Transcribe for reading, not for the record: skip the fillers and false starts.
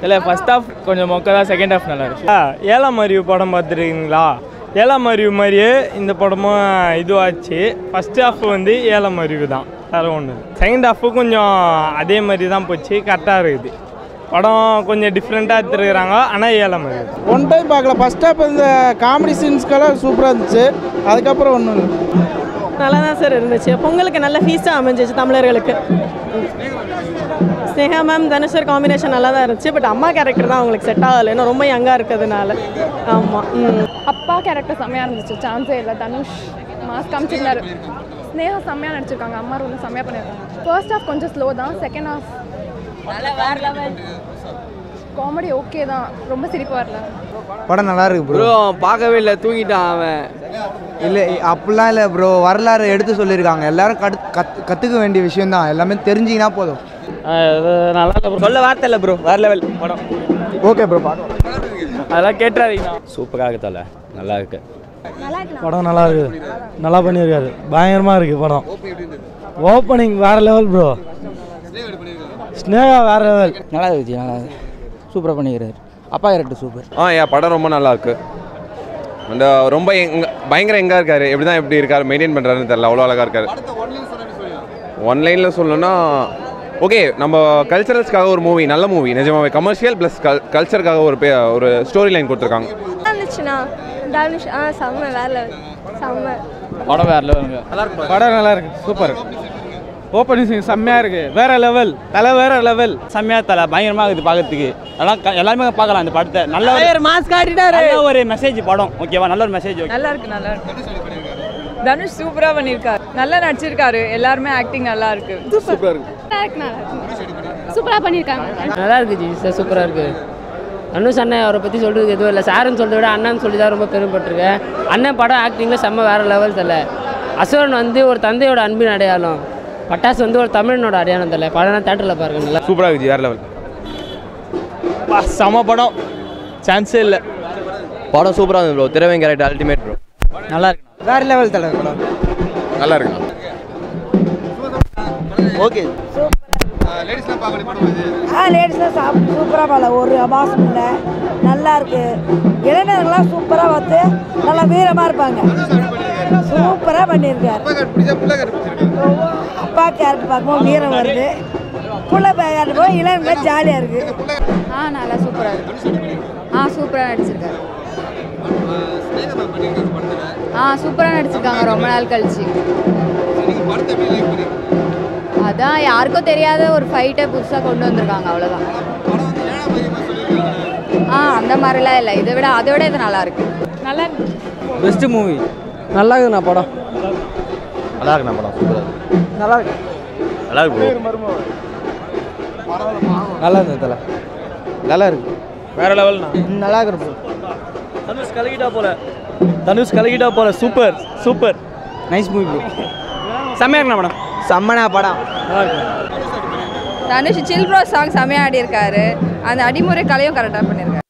இல்லை first half கொஞ்சம் மொக்க தான், செகண்ட் ஹாஃப் நல்லா இருக்கு. ஏழாம் அறிவு படம் பார்த்துருக்கீங்களா? ஏழாம் அறிவு மாதிரியே இந்த படமும் இதுவாச்சு. ஃபஸ்ட் ஹாஃப் வந்து ஏழாம் அறிவு தான், வேறு ஒன்று. செகண்ட் ஹாஃபு கொஞ்சம் அதே மாதிரி தான் போச்சு, கரெக்டாக இருக்குது. படம் கொஞ்சம் டிஃப்ரெண்ட்டாக எடுத்துருக்குறாங்க, ஆனால் ஏழாம் அறிவு ஒன் டைம் பார்க்கல. ஃபஸ்ட் ஹாஃப் இந்த காமெடி சீன்ஸ்க்கெல்லாம் சூப்பராக இருந்துச்சு. அதுக்கப்புறம் ஒன்றும் இல்லை, நல்லா தான் சார் இருந்துச்சு. பொங்கலுக்கு நல்ல ஃபீஸ்ட்டாக அமைஞ்சிச்சு தமிழர்களுக்கு. Sneha ma'am Dhanush sir combination நல்லா தான் இருந்துச்சு. பட் அம்மா கேரக்டர் தான் அவங்களுக்கு செட் ஆகலை, இன்னும் ரொம்ப யங்காக இருக்கிறதுனால. ஆமாம். அப்பா கேரக்டர் செம்மையாக இருந்துச்சு, சான்ஸே இல்லை. தனுஷ் மாஸ் காமிச்சிருந்தாரு. ஸ்னேகா செம்மையாக நடிச்சிருக்காங்க, அம்மா ரோல் செம்மையாக பண்ணியிருக்காங்க. ஃபர்ஸ்ட் ஹாஃப் கொஞ்சம் ஸ்லோ தான், செகண்ட் ஹாஃப் காமெடி ஓகே தான், ரொம்ப சிரிப்பு வரல. படம் நல்லா இருக்கு ப்ரோ. பார்க்கவே இல்லை, தூங்கிட்டான் அவன். இல்லை அப்படிலாம் இல்லை ப்ரோ, வரலாறு எடுத்து சொல்லியிருக்காங்க. எல்லாரும் கற்றுக்க வேண்டிய விஷயம் தான், எல்லாமே தெரிஞ்சிங்கன்னா போதும். நல்லா இல்லை, சொல்ல வார்த்தை இல்லை ப்ரோ. வேறு லெவல் படம். ஓகே ப்ரோ, அதெல்லாம் கேட்டுறாதீங்க. சூப்பராக இருக்குதல்ல, நல்லா இருக்கு படம். நல்லா இருக்குது, நல்லா பண்ணியிருக்காரு, பயங்கரமாக இருக்குது படம். ஓப்பனிங் வேறு லெவல் ப்ரோ. ஸ்னேகா வேறு லெவல். நல்லா இருந்துச்சு, நல்லா சூப்பராக பண்ணிக்கிறாரு. அப்பா கேரக்டர் சூப்பர். படம் ரொம்ப நல்லா இருக்கு. அந்த ரொம்ப பயங்கர எங்கே இருக்காரு, எப்படி இருக்காரு, மெயின்டைன் பண்ணுறாருன்னு தெரியல, அவ்வளோ அழகாக இருக்காரு. ஒன்லைனில் சொல்லணும்னா ஓகே, நம்ம கல்ச்சரல்ஸ்க்காக ஒரு மூவி, நல்ல மூவி நிஜமாவே, கமர்ஷியல் ப்ளஸ் கல்ச்சருக்காக ஒரு ஸ்டோரி லைன் கொடுத்துருக்காங்க. இருந்துச்சுண்ணா தனுஷ் செம்ம, வேற லெவல், செம்ம படம் வேறு லெவலுங்க. நல்லா இருக்கு படம், நல்லா இருக்கு, சூப்பர். ஓப்பனிங் செம்மையாக இருக்குது, வேறு லெவல் தலை, வேறு லெவல், செம்மையாக தலை, பயங்கரமாக இருக்குது பார்க்கறதுக்கு. அதெல்லாம் எல்லாருமே பார்க்கலாம் இந்த படத்தை. நல்ல ஒரு மாஸ் காட்டிட்டாரு, ஒரு மெசேஜ் படம். ஓகேவா, நல்ல ஒரு மெசேஜ். நல்லா இருக்கு, நல்லா இருக்கு. தனுஷ் சூப்பராக பண்ணியிருக்காரு, நல்லா நடிச்சிருக்காரு. எல்லாருமே ஆக்டிங் நல்லா இருக்கு, சூப்பராக இருக்கு. சூப்பராக பண்ணியிருக்காங்க. நல்லா இருக்கு ஜி சார், சூப்பராக இருக்கு. தனுஷ் அண்ணன் அவரை பற்றி சொல்கிறதுக்கு எதுவும் இல்லை. சாருன்னு சொல்கிறத விட அண்ணன் சொல்லி தான் ரொம்ப பெருமைப்பட்டிருக்கேன். அண்ணன் படம் ஆக்டிங்கில் செம்ம வேறு லெவல் தலை. அசுரன் வந்து ஒரு தந்தையோட அன்பின் அடையாளம், பட்டாசு வந்து ஒரு தமிழனோட அடையாளம் தலை. படம் தேட்டரில் பாருங்க, நல்லா சூப்பராக இருக்குது, வேறு லெவல். செம படம், சான்ஸே இல்லை. படம் சூப்பராக இருக்கு ப்ரோ. திரவேன் கேரக்டர் அல்டிமேட் ப்ரோ, நல்லா இருக்கு, வேறு லெவல் தலை படம். நல்லா இருக்கு. ஓகே, லேடிஸ்லாம் சூப்பராக பார்க்கல, ஒரு அபாசம் இல்லை, நல்லா இருக்கு. இளைஞர்கள்லாம் சூப்பராக பார்த்து நல்லா வீரமாக இருப்பாங்க, சூப்பராக பண்ணியிருக்காரு. அப்பா கேரக்டர் பார்க்கும்போது வீரம் வருது, புள்ள கேரக்டர் போய் இளைஞர்கள் ஜாலியாக இருக்குது. நல்லா சூப்பராக இருக்கு. சூப்பராக நடிச்சிருக்காரு. சூப்பராக நடிச்சிருக்காங்க ரொம்ப நாள் கழிச்சு. அதான் யாருக்கும் தெரியாத ஒரு ஃபைட்டை புதுசாக கொண்டு வந்திருக்காங்க, அவ்வளோதான். அந்த மாதிரிலாம் இல்லை, அதை விட இது நல்லா இருக்கு. நல்லா இருக்கு, பெஸ்ட் மூவி. நல்லா இருக்குண்ணா படம். நல்லா இருக்குண்ணா படம், சூப்பராக இருக்கு, நல்லா இருக்கு, நல்லா இருக்கு நல்லா இருந்தது தலை, நல்லா இருக்கு, வேறு லெவல்ண்ணா. நல்லா இருக்கு ப்ரோ. தனுஷ் கலகிட்டா போல, super super, nice movie bro. செம்மையாக இருக்குண்ணா படம், செம்மனா படம். தனுஷ் சில் ப்ரோ சாங் செம்மையாக ஆடி இருக்காரு. அந்த அடிமுறை கலையும் கரெக்டாக பண்ணியிருக்காரு.